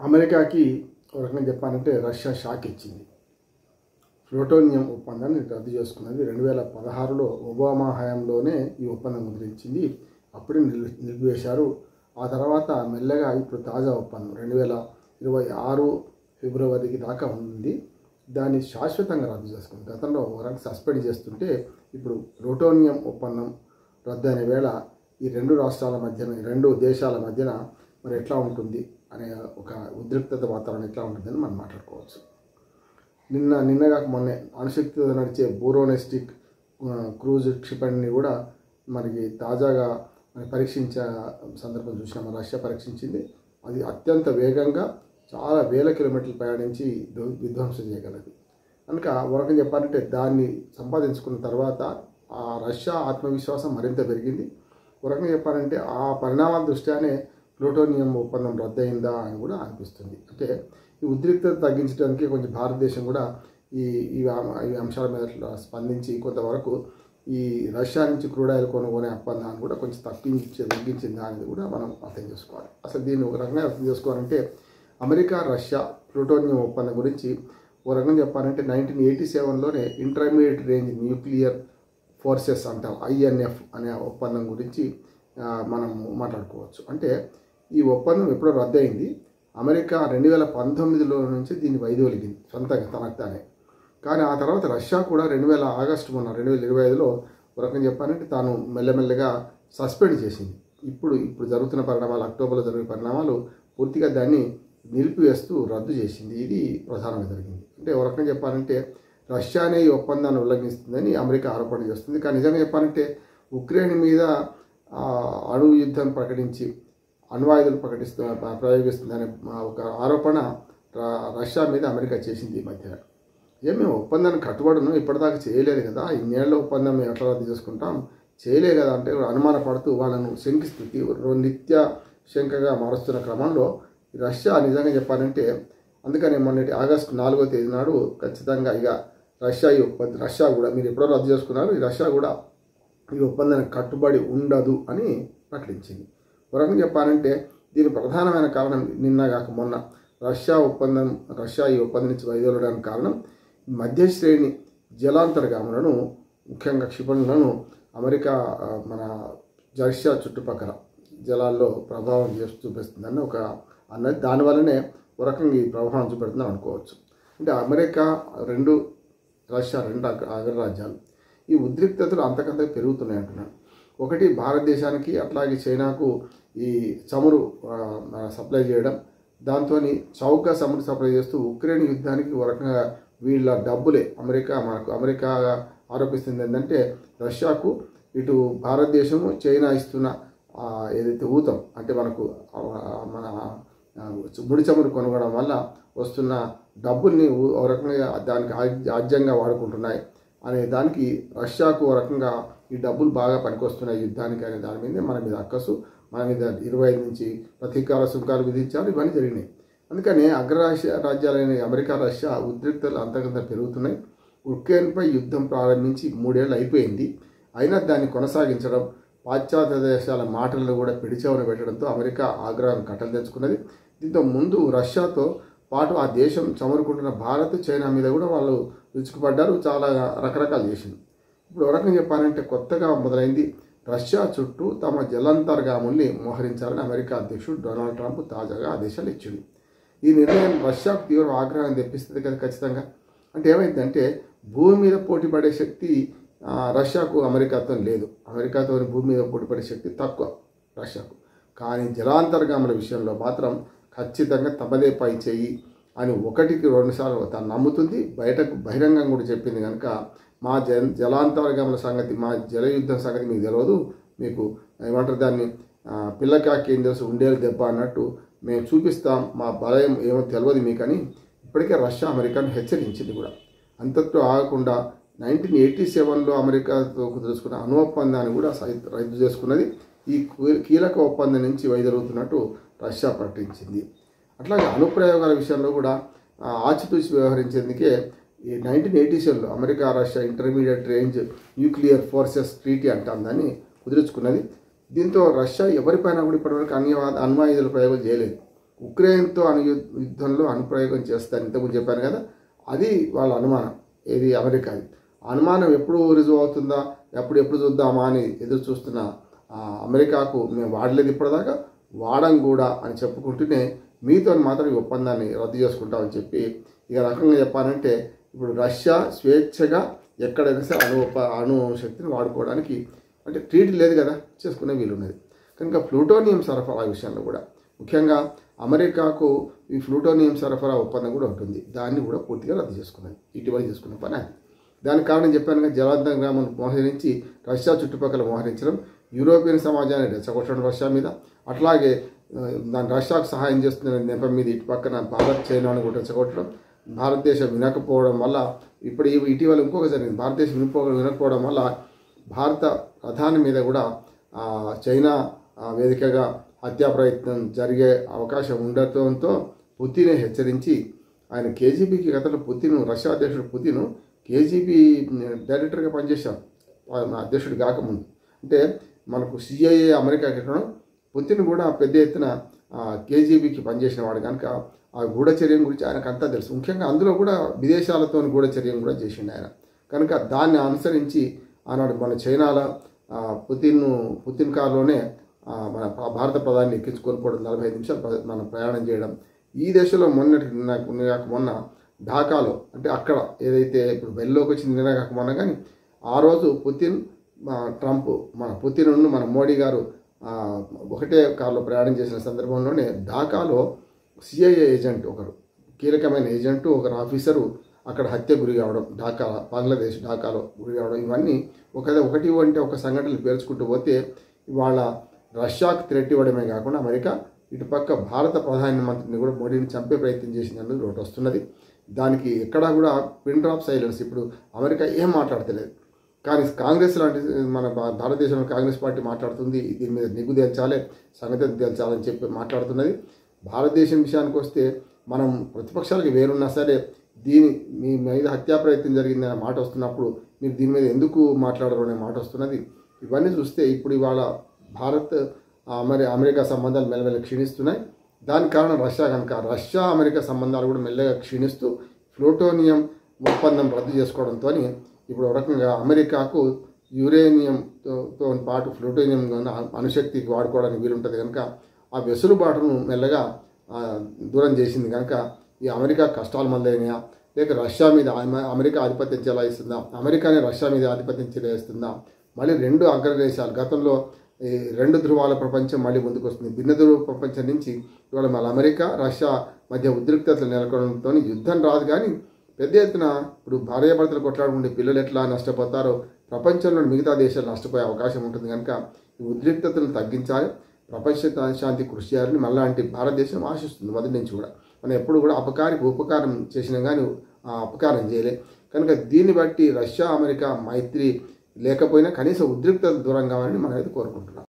అమెరికాకి ఒక రకంగా చెప్పాలంటే రష్యా షాక్ ఇచ్చింది. ప్లూటోనియం ఒప్పందాన్ని రద్దు చేసుకున్నది 2016లో ఒబామా హయాంలోనే ఈ ఒప్పందం ముద్రించింది. అప్పుడే నిలిపివేశారు. ఆ తర్వాత మెల్లగా ఇప్పుడు తాజా ఒప్పందం 2026 ఫిబ్రవరికి దాకా ఉంది. దాన్ని శాశ్వతంగా రద్దు చేసుకుంది. గతంలో వరకు సస్పెండ్ చేస్తుంటే ఇప్పుడు ప్లూటోనియం ఒప్పందం రద్దు అనే వేళ ఈ రెండు రాష్ట్రాల మధ్యన, ఈ రెండు దేశాల మధ్యన మరి ఎట్లా ఉంటుంది అనే ఒక ఉద్రిక్తత వాతావరణం ఎట్లా ఉంటుందని మనం మాట్లాడుకోవచ్చు. నిన్నగాక మొన్నే అణుశక్తితో నడిచే బూరోనెస్టిక్ క్రూజ్ క్షిపణిని కూడా మనకి తాజాగా పరీక్షించే సందర్భం చూసినాం. రష్యా పరీక్షించింది. అది అత్యంత వేగంగా చాలా వేల కిలోమీటర్లు ప్రయాణించి విధ్వంసం చేయగలదు. కనుక వరకు చెప్పాలంటే దాన్ని సంపాదించుకున్న తర్వాత ఆ రష్యా ఆత్మవిశ్వాసం మరింత పెరిగింది. వరకు చెప్పాలంటే ఆ పరిణామాల దృష్ట్యానే ప్లూటోనియం ఒప్పందం రద్దయిందా అని కూడా అనిపిస్తుంది. అంటే ఈ ఉద్రిక్తత తగ్గించడానికి కొంచెం భారతదేశం కూడా ఈ అంశాల మీద స్పందించి కొంతవరకు ఈ రష్యా నుంచి క్రూడ్ ఆయిల్ కొనుగోనే ఒప్పందాన్ని కూడా కొంచెం తగ్గించిందా అనేది కూడా మనం అర్థం చేసుకోవాలి. అసలు దీన్ని ఒక రకంగా అర్థం చేసుకోవాలంటే అమెరికా రష్యా ప్లూటోనియం ఒప్పందం గురించి ఒక రకంగా చెప్పాలంటే 1987లోనే ఇంటర్మీడియట్ రేంజ్ న్యూక్లియర్ ఫోర్సెస్ అంటాం, INF అనే ఒప్పందం గురించి మనం మాట్లాడుకోవచ్చు. అంటే ఈ ఒప్పందం ఎప్పుడో రద్దయింది. అమెరికా 2019లో నుంచి దీన్ని వైదొలిగింది సొంతంగా తనకు తానే. కానీ ఆ తర్వాత రష్యా కూడా ఆగస్టు 2025లో ఒక రకంగా చెప్పాలంటే తాను మెల్లమెల్లగా సస్పెండ్ చేసింది. ఇప్పుడు జరుగుతున్న పరిణామాలు, అక్టోబర్లో జరిగే పరిణామాలు పూర్తిగా దాన్ని నిలిపివేస్తూ రద్దు చేసింది. ఇది ప్రధానంగా జరిగింది. అంటే ఒక రకంగా చెప్పాలంటే రష్యానే ఈ ఒప్పందాన్ని ఉల్లంఘిస్తుందని అమెరికా ఆరోపణ చేస్తుంది. కానీ నిజంగా చెప్పాలంటే ఉక్రెయిన్ మీద అణు యుద్ధం ప్రకటించి అణ్వాయుధాలు ప్రయోగిస్తుందనే ఒక ఆరోపణ రష్యా మీద అమెరికా చేసింది ఈ మధ్య. మేము ఒప్పందాన్ని కట్టుబడును ఇప్పటిదాకా చేయలేదు కదా, ఇన్నేళ్ల ఒప్పందం మేము ఎట్లా రద్దు చేసుకుంటాం, చేయలే కదా అంటే అనుమానపడుతూ వాళ్ళను శంకిస్తూ నిత్య శంకగా మారుస్తున్న క్రమంలో రష్యా నిజంగా చెప్పాలంటే అందుకని మొన్నటి ఆగస్టు 4వ తేదీ నాడు ఖచ్చితంగా ఇక రష్యా కూడా మీరు ఎప్పుడో రద్దు చేసుకున్నారు, ఈ రష్యా కూడా ఈ ఒప్పందానికి కట్టుబడి ఉండదు అని ప్రకటించింది. వరకు చెప్పాలంటే దీని ప్రధానమైన కారణం నిన్నగాక మొన్న రష్యా ఈ ఒప్పందం నుంచి వైదొలగడానికి కారణం మధ్య శ్రేణి జలాంతర్గాములను, ముఖ్యంగా క్షిపణులను అమెరికా మన రష్యా చుట్టుపక్కల జలాల్లో ప్రభావం చూపిస్తుందని అన్నది. దానివల్లనే ఒక రకంగా ఈ ప్రభావం చూపెడుతుందని అనుకోవచ్చు. అంటే అమెరికా రష్యా రెండు అగ్రరాజ్యాలు. ఈ ఉద్రిక్తతలు అంతకంత పెరుగుతున్నాయి అంటున్నాను. ఒకటి భారతదేశానికి అట్లాగే చైనాకు ఈ చమురు సప్లై చేయడం, దాంతో చౌకగా చమురు సప్లై చేస్తూ ఉక్రెయిన్ యుద్ధానికి ఒక రకంగా వీళ్ళ డబ్బులే అమెరికా ఆరోపిస్తుంది ఏంటంటే రష్యాకు ఇటు భారతదేశము చైనా ఇస్తున్న ఏదైతే ఊతం అంటే మన ముడి చమురు కొనుగోవడం వల్ల వస్తున్న డబ్బుల్ని ఒక రకంగా దానికి ఆజ్యంగా వాడుకుంటున్నాయి అనే దానికి రష్యాకు ఒక రకంగా ఈ డబ్బులు బాగా పనికొస్తున్నాయి యుద్ధానికి అనే దాని మీద మన మీద అక్కసు, మన మీద 25 నుంచి ప్రతీకార సుంకాలు విధించారు. ఇవన్నీ జరిగినాయి. అందుకని రాజ్యాలైన అమెరికా రష్యా ఉద్రిక్తలు అంతకంత పెరుగుతున్నాయి. ఉక్రెయిన్పై యుద్ధం ప్రారంభించి 3 ఏళ్ళు అయిపోయింది. అయినా దాన్ని కొనసాగించడం, పాశ్చాత్య దేశాల మాటలను కూడా పిడిచెవున పెట్టడంతో అమెరికా ఆగ్రహం కట్టలు తెచ్చుకున్నది. దీంతో ముందు రష్యాతో పాటు ఆ దేశం చమురుకుంటున్న భారత్, చైనా మీద కూడా వాళ్ళు విరుచుకుపడ్డారు. చాలా రకరకాలు చేసింది. ఇప్పుడు ఒక రకంగా చెప్పాలంటే కొత్తగా మొదలైంది రష్యా చుట్టూ తమ జలాంతర్గాముల్ని మోహరించాలని అమెరికా అధ్యక్షుడు డొనాల్డ్ ట్రంప్ తాజాగా ఆదేశాలు ఇచ్చింది. ఈ నిర్ణయం రష్యాకు తీవ్ర ఆగ్రహం తెప్పిస్తుంది కదా ఖచ్చితంగా. అంటే ఏమైందంటే భూమి మీద పోటీపడే శక్తి రష్యాకు అమెరికాతో లేదు. అమెరికాతో భూమి మీద పోటీపడే శక్తి తక్కువ రష్యాకు. కానీ జలాంతర్గాముల విషయంలో మాత్రం ఖచ్చితంగా తమదే పై చేయి అని 1కి 2 సార్లు తాను నమ్ముతుంది. బయటకు బహిరంగంగా కూడా చెప్పింది. కనుక మా జలాంతర్గాముల సంగతి, మా జలయుద్ధం సంగతి మీకు తెలియదు, మీకు ఏమంటారు దాన్ని పిల్లకాకి ఏం తెలుసు ఉండేలు దెబ్బ అన్నట్టు మేము చూపిస్తాం, మా బలయం ఏమో తెలియదు మీకని ఇప్పటికే రష్యా అమెరికాను హెచ్చరించింది కూడా. అంతటితో ఆగకుండా 1987లో అమెరికాతో కుదుర్చుకున్న అణు ఒప్పందాన్ని కూడా రద్దు చేసుకున్నది. ఈ కీలక ఒప్పందం నుంచి వైదొలుగుతున్నట్టు రష్యా ప్రకటించింది. అట్లాగే అణుప్రయోగాల విషయంలో కూడా ఆచితూచి వ్యవహరించేందుకే ఈ 1987లో America Russia intermediate range nuclear forces treaty అంటాం దాన్ని కుదుర్చుకున్నది. దీంతో రష్యా ఎవరిపైనా కూడా ఇప్పటివరకు అణ్వాయుధాల ప్రయోగం చేయలేదు. ఉక్రెయిన్తో యుద్ధంలో అణుప్రయోగం చేస్తారు. ఇంతకుముందు చెప్పాను కదా, అది వాళ్ళ అనుమానం. ఏది అమెరికాది అనుమానం ఎప్పుడు రుజువు అవుతుందా, ఎప్పుడు చూద్దామా అని ఎదురు చూస్తున్న అమెరికాకు మేము వాడలేదు ఇప్పటిదాకా, వాడం కూడా అని చెప్పుకుంటూనే మీతో మాత్రం ఈ ఒప్పందాన్ని రద్దు చేసుకుంటామని చెప్పి ఇక రకంగా చెప్పాలంటే ఇప్పుడు రష్యా స్వేచ్ఛగా ఎక్కడైనా సరే అణు శక్తిని వాడుకోవడానికి అంటే ట్రీటీ లేదు కదా, చేసుకునే వీలున్నది. కనుక ప్లూటోనియం సరఫరా విషయంలో కూడా ముఖ్యంగా అమెరికాకు ఈ ప్లూటోనియం సరఫరా ఒప్పందం కూడా ఉంటుంది. దాన్ని కూడా పూర్తిగా రద్దు చేసుకున్నది. ఇటీవల చేసుకున్న పని అది. దానికి కారణం చెప్పాను కదా, జలాంతర్గామం మోహరించి రష్యా చుట్టుపక్కల మోహరించడం, యూరోపియన్ సమాజాన్ని రెచ్చగొట్టడం రష్యా మీద, అట్లాగే దాని రష్యాకు సహాయం చేస్తున్న నెపం మీద ఇటు పక్కన భారత్ చైనాను కూడా రెచ్చగొట్టడం, భారతదేశం వినకపోవడం వల్ల ఇటీవల ఇంకొక జరిగింది. భారతదేశం వినకపోవడం వల్ల భారత ప్రధాని మీద కూడా చైనా వేదికగా హత్యా ప్రయత్నం జరిగే అవకాశం ఉండటంతో పుతినే హెచ్చరించి ఆయన కేజీబీకి గతంలో రష్యా అధ్యక్షుడు పుతిన్ కేజీబీ డైరెక్టర్గా పనిచేశారు అధ్యక్షుడు కాకముందు. అంటే మనకు సిఐఏ అమెరికాకి ఎక్కడం, పుతిన్ కూడా పెద్ద ఎత్తున కేజీబీకి పనిచేసిన వాడు కనుక ఆ గూఢచర్యం గురించి ఆయనకు అంతా తెలుసు. ముఖ్యంగా అందులో కూడా విదేశాలతో గూఢచర్యం కూడా చేసిండు ఆయన. కనుక దాన్ని అనుసరించి ఆనాడు మన చైనాలో పుతిన్ కారులోనే మన భారత ప్రధాని ఎక్కించుకొని పోవడం, 45 నిమిషాలు మనం ప్రయాణం చేయడం. ఈ దేశంలో మొన్న ఢాకాలో అంటే అక్కడ ఏదైతే ఇప్పుడు బెల్లోకి వచ్చింది నిన్నగాక మొన్న, కానీ ఆ రోజు ట్రంప్ పుతిన్ మన మోడీ గారు ఒకటే కారులో ప్రయాణం చేసిన సందర్భంలోనే ఢాకాలో సిఐఏ ఏజెంట్ ఒకరు, కీలకమైన ఏజెంటు ఒకరు ఆఫీసరు అక్కడ హత్య గురి కావడం, బంగ్లాదేశ్ ఢాకాలో గురి కావడం, ఇవన్నీ ఒక సంఘటనలు పేర్చుకుంటూ పోతే ఇవాళ రష్యాకు థ్రెట్ ఇవ్వడమే కాకుండా అమెరికా ఇటుపక్క భారత ప్రధానమంత్రిని కూడా మోడీని చంపే ప్రయత్నం చేసిందని ఒకటి వస్తున్నది. దానికి ఎక్కడా కూడా పిన్ డ్రాప్ సైలెన్స్. ఇప్పుడు అమెరికా ఏం మాట్లాడతలేదు, కానీ కాంగ్రెస్ లాంటి మన భారతదేశంలో కాంగ్రెస్ పార్టీ మాట్లాడుతుంది, దీని మీద నిగ్గు తేల్చాలి, సంగతి తేల్చాలని చెప్పి మాట్లాడుతున్నది. భారతదేశం విషయానికి వస్తే మనం ప్రతిపక్షాలకి వేరున్నా సరే మీ మీద హత్యా ప్రయత్నం జరిగిందనే మాట వస్తున్నప్పుడు మీరు దీని మీద ఎందుకు మాట్లాడరు అనే మాట వస్తున్నది. ఇవన్నీ చూస్తే ఇప్పుడు ఇవాళ అమెరికా సంబంధాలు మెల్లమెల్ల క్షీణిస్తున్నాయి. దానికి కారణం రష్యా కనుక రష్యా అమెరికా సంబంధాలు కూడా మెల్లగా క్షీణిస్తూ ప్లూటోనియం ఒప్పందం రద్దు చేసుకోవడంతో ఇప్పుడు ఒక రకంగా అమెరికాకు యురేనియంతో పాటు ప్లూటోనియం అణుశక్తికి వాడుకోవడానికి వీలుంటుంది కనుక ఆ వెసులుబాటును మెల్లగా దూరం చేసింది. కనుక ఈ అమెరికా కష్టాలు మొదలైనయా, లేక రష్యా మీద అమెరికా ఆధిపత్యం చెలాయిస్తుందా, అమెరికానే రష్యా మీద ఆధిపత్యం చెలాయిస్తుందా, మళ్ళీ రెండు అగ్రదేశాలు గతంలో ఈ 2 ధృవాల ప్రపంచం మళ్ళీ ముందుకు వస్తుంది. భిన్న ధృవ ప్రపంచం నుంచి ఇవాళ మళ్ళీ అమెరికా రష్యా మధ్య ఉద్రిక్తతలు నెలకొనడంతో యుద్ధం రాదు, కానీ పెద్ద ఎత్తున ఇప్పుడు భార్యాభర్తలు కొట్లాడుకుంటే పిల్లలు ఎట్లా నష్టపోతారో ప్రపంచంలోని మిగతా దేశాలు నష్టపోయే అవకాశం ఉంటుంది. కనుక ఈ ఉద్రిక్తతలను తగ్గించాలి, ప్రపంచ శాంతి కృషి చేయాలని మళ్ళీ భారతదేశం ఆశిస్తుంది. మొదటి నుంచి కూడా మనం ఎప్పుడు కూడా ఉపకారం చేసినా కానీ అపకారం చేయలే. కనుక దీన్ని బట్టి రష్యా అమెరికా మైత్రి లేకపోయినా కనీసం ఉద్రిక్తత దూరం కావాలని మనం అయితే కోరుకుంటున్నాం.